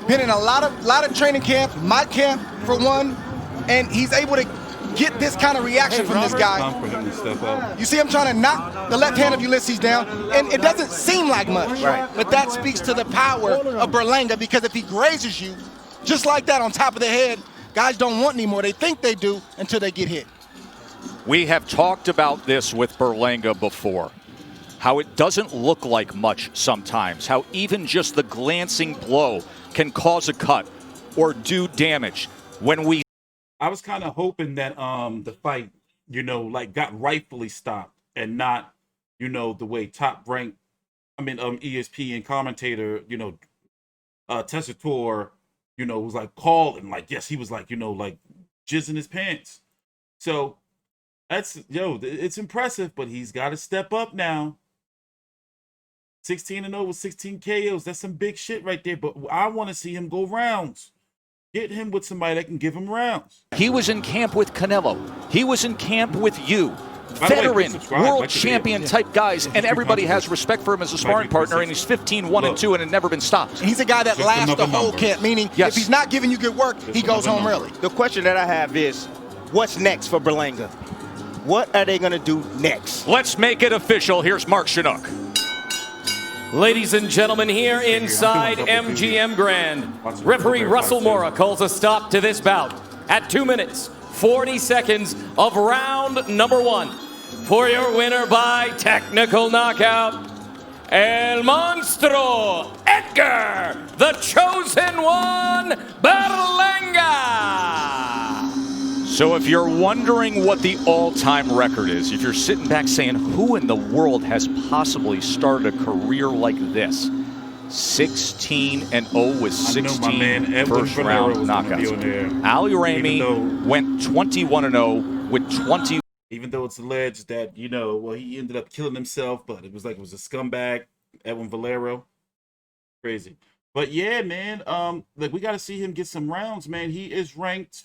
been in a lot of training camp, my camp for one, and he's able to get this kind of reaction from this guy. Time for him to step up. You see him trying to knock the left hand of Ulises down, and it doesn't seem like much. Right. But that speaks to the power of Berlanga, because if he grazes you just like that on top of the head, guys don't want anymore. They think they do until they get hit. We have talked about this with Berlanga before, how it doesn't look like much sometimes, how even just the glancing blow can cause a cut or do damage. I was kind of hoping that the fight, like got rightfully stopped and not, the way top-ranked, ESPN commentator, Testator, was like calling, like, yes, he was like, like jizzing his pants. So that's, it's impressive, but he's got to step up now. 16-0 with 16 KOs. That's some big shit right there. But I want to see him go rounds. Get him with somebody that can give him rounds. He was in camp with Canelo. He was in camp with you. Veteran, world champion type guys, and everybody has respect for him as a sparring partner, and he's 15-1-2 and had never been stopped. He's a guy that lasts the whole camp, meaning if he's not giving you good work, he goes home early. The question that I have is, what's next for Berlanga? What are they going to do next? Let's make it official. Here's Mark Chinook. Ladies and gentlemen, here inside MGM Grand, referee Russell Mora calls a stop to this bout at 2 minutes, 40 seconds of round number 1. For your winner by technical knockout, El Monstro, Edgar, the Chosen One, Berlanga. So if you're wondering what the all-time record is, if you're sitting back saying, who in the world has possibly started a career like this? 16-0 with 16 first-round knockouts. Ali Ramey went 21-0 with 20. Even though it's alleged that, he ended up killing himself, but it was a scumbag, Edwin Valero. Crazy. But yeah, man, we got to see him get some rounds, man. He is ranked.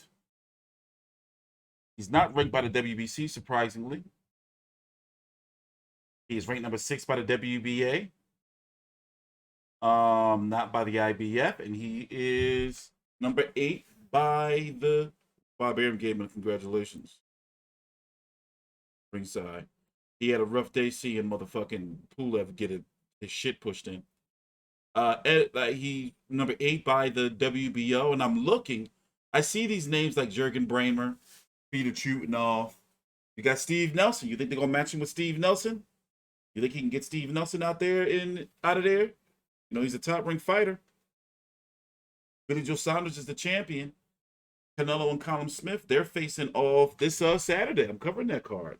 He's not ranked by the WBC, surprisingly. He is ranked number 6 by the WBA. Not by the IBF. And he is number 8 by the Barbarian Game. Congratulations. Ringside. He had a rough day seeing motherfucking Pulev get his shit pushed in. He number 8 by the WBO. And I'm looking. I see these names like Jürgen Bramer, Peter Chutinoff. You got Steve Nelson. You think they're gonna match him with Steve Nelson? You think he can get Steve Nelson out of there? He's a top-ranked fighter. Billy Joe Saunders is the champion. Canelo and Callum Smith, they're facing off this Saturday. I'm covering that card.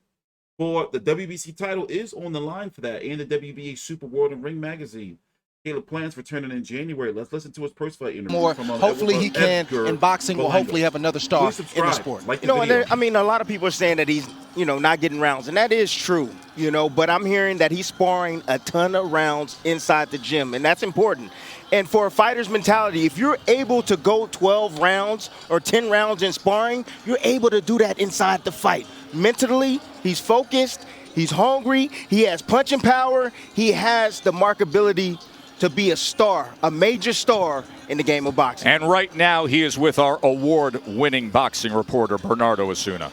For the WBC title is on the line for that, and the WBA Super World and Ring Magazine. Caleb plans returning in January. Let's listen to his post-fight interview. Hopefully he can, in boxing, will hopefully have another star in the sport. And a lot of people are saying that he's, not getting rounds, and that is true, but I'm hearing that he's sparring a ton of rounds inside the gym, and that's important. And for a fighter's mentality, if you're able to go 12 rounds or 10 rounds in sparring, you're able to do that inside the fight. Mentally, he's focused, he's hungry, he has punching power, he has the markability to be a star, a major star in the game of boxing. And right now, he is with our award-winning boxing reporter, Bernardo Osuna.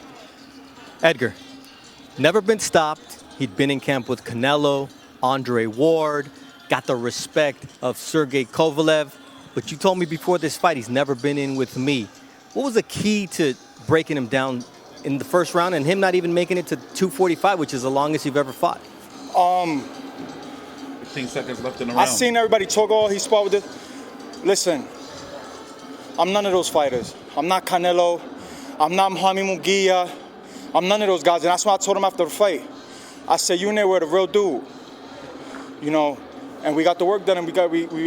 Edgar, never been stopped. He'd been in camp with Canelo, Andre Ward, got the respect of Sergey Kovalev. But you told me before this fight he's never been in with me. What was the key to breaking him down in the first round and him not even making it to 245, which is the longest you've ever fought? 15 seconds left in the round. I seen everybody talk all he sparred with this. Listen, I'm none of those fighters. I'm not Canelo. I'm not Muhammad Mugia. I'm none of those guys. And that's why I told him after the fight. I said, you in there with a real dude. And we got the work done, and we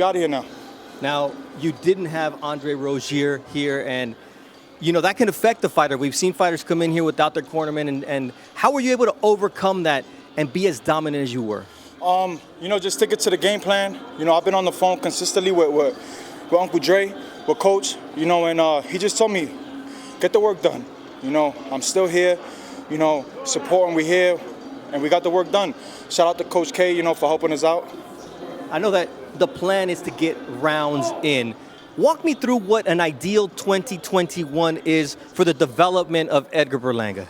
out of here now. Now, you didn't have Andre Rozier here, and that can affect the fighter. We've seen fighters come in here without their cornerman, and how were you able to overcome that and be as dominant as you were? Just stick it to the game plan. I've been on the phone consistently with Uncle Dre, with Coach, and he just told me, get the work done. I'm still here, supporting, we here, and we got the work done. Shout out to Coach K, for helping us out. I know that the plan is to get rounds in. Walk me through what an ideal 2021 is for the development of Edgar Berlanga.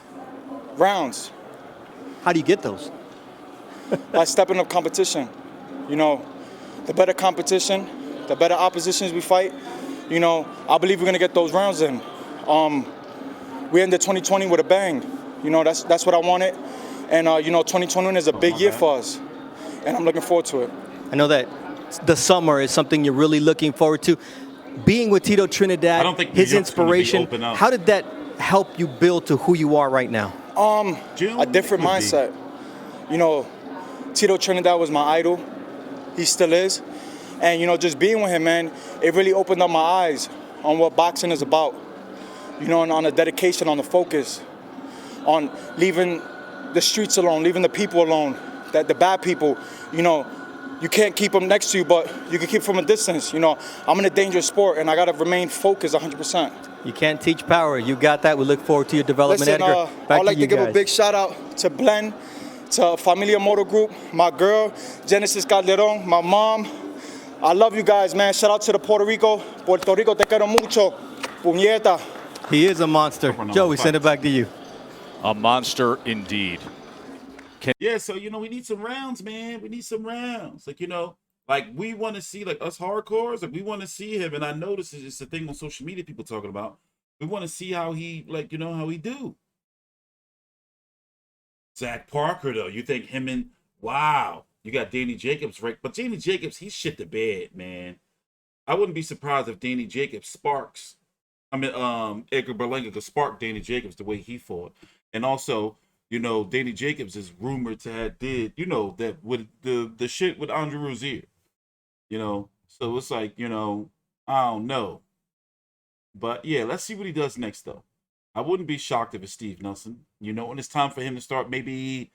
Rounds. How do you get those? By stepping up competition. You know, the better competition, the better oppositions we fight, you know, I believe we're going to get those rounds in. We ended 2020 with a bang. You know, that's what I wanted. And, you know, 2021 is a big year for us. And I'm looking forward to it. I know that the summer is something you're really looking forward to. Being with Tito Trinidad, I don't think New his York's gonna be inspiration, open up. how did that help you build to who you are right now? A different mindset. You know, Tito Trinidad was my idol. He still is. And, you know, just being with him, man, it really opened up my eyes on what boxing is about. You know, and on the dedication, on the focus, on leaving the streets alone, leaving the people alone, that the bad people, you know, you can't keep them next to you, but you can keep from a distance. You know, I'm in a dangerous sport, and I got to remain focused 100%. You can't teach power. You got that. We look forward to your development, Listen, Edgar. Back I'd like to give guys. a big shout out to Glenn, to Familia Motor Group, my girl, Genesis Calderon, my mom. I love you guys, man. Shout out to the Puerto Rico. Puerto Rico, te quiero mucho. Puñeta. He is a monster. Joey, send it back to you. A monster indeed. Yeah, so, you know, we need some rounds, man. We need some rounds. Like, you know, like we want to see, like us hardcores, like we want to see him. And I know this is just a thing on social media people talking about. We want to see how he, like, you know, how he do. Zach Parker, though, you think him and, wow, you got Danny Jacobs, right? But Danny Jacobs, he shit the bed, man. I wouldn't be surprised if Danny Jacobs sparks. Edgar Berlanga could spark Danny Jacobs the way he fought. And also, you know, Danny Jacobs is rumored to have did, you know, that with the shit with Andre Rozier. You know, so it's like, you know, I don't know. But yeah, let's see what he does next, though. I wouldn't be shocked if it's Steve Nelson. You know, when it's time for him to start, maybe.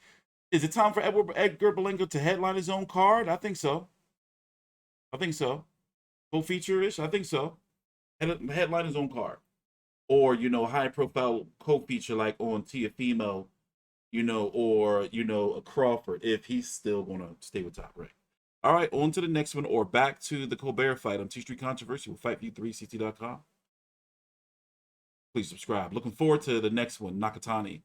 Is it time for Edgar Berlanga to headline his own card? I think so. Co-feature-ish? I think so. Headline his own card. Or, you know, high-profile co-feature like on Tiafimo, you know, or, you know, a Crawford if he's still going to stay with Top Rank. All right, on to the next one, or back to the Colbert fight on TstreeT Controversy with FightView3CT.com. Please subscribe. Looking forward to the next one, Nakatani